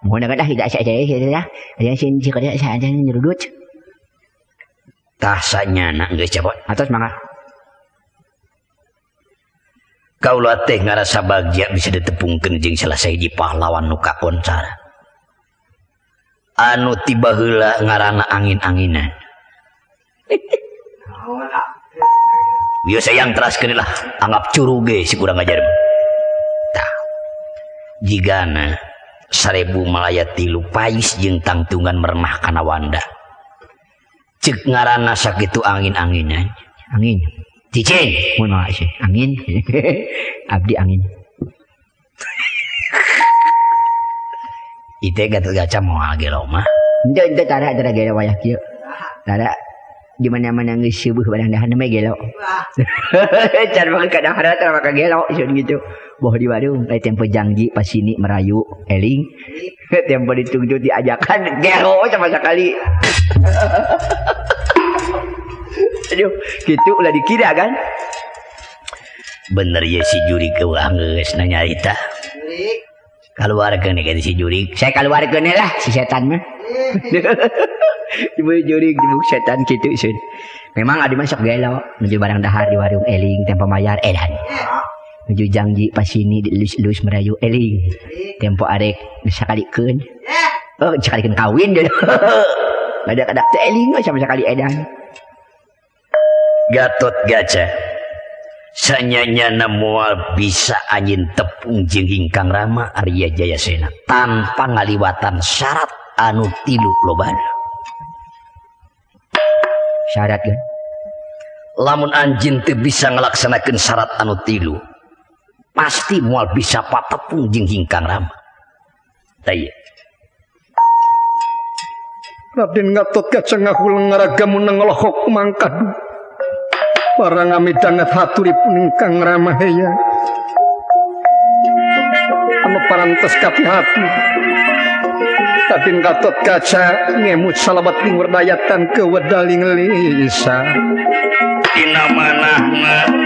Speaker 3: Mun dah tidak saya dah. Ada sin si kada saya aja nyerudut.
Speaker 1: Tah sanyana geus cepot.
Speaker 3: Atos mangga.
Speaker 1: Kaula teh ngarasa bahagia bisa ditepungkeun jeung salah sahiji pahlawan nu kakoncara. Anu tiba heula ngaranna angin-anginan. Bieu sayang teraskeun lah, anggap curu ge si kurang ajar. Tah. Jigana 1000 Malaya 3 pais jeung tangtungan merenah kana Wanda. Ceuk ngaranna sakitu angin-anginan.
Speaker 3: Angin.
Speaker 1: Cicing,
Speaker 3: Mun mangga sih. Angin. Abdi angin.
Speaker 1: Ite Gatot Kaca moal gelo mah.
Speaker 3: Ente tara gelo wayah kieu. Tara di mana-mana geus seueuh barang dahan mah gelo. Can makan ka dahar tara maka gelo isun gitu. Boh di warung lain tempo janji pas sini merayu eling. Tempo ditunggu diajakan gelo sama sekali. Aduh, gitu ulah dikira kan?
Speaker 1: Bener ya si Juri ke geus nanyarita. Kaluarkeun ke si Juri.
Speaker 3: Saya keluarkeun lah si setan mah. Ibu Juri jebuk setan kitu sun. Memang adi masuk gelo nuju barang dahar di warung eling tempo mayar edan. Nuju janji pas sini dilus-lus merayu eling. Tempo arek sakalikeun. Oh, sakalikeun kawin deh. Kada teh eling sama sekali edan.
Speaker 1: Gatot Kaca sanyanyana moal bisa anjeun tepung jeung Hingkang Rama Arya Jayasena tanpa ngaliwatan syarat anu 3 lobana.
Speaker 3: Syarat kan?
Speaker 1: Lamun anjeun teu bisa ngalaksanakeun syarat anu 3 pasti moal bisa patepung jeung Hingkang Rama. Tah ieu.
Speaker 2: Raden Gatot Kaca ngahul ngaragamun ngelohok mangkadu. Para ngamidanget haturi puning Kang Ramahaya anu parantos kapihati Tadin Gatot Kaca ngemut salabat ning werdayatan ke wedaling lisa
Speaker 1: dina manahna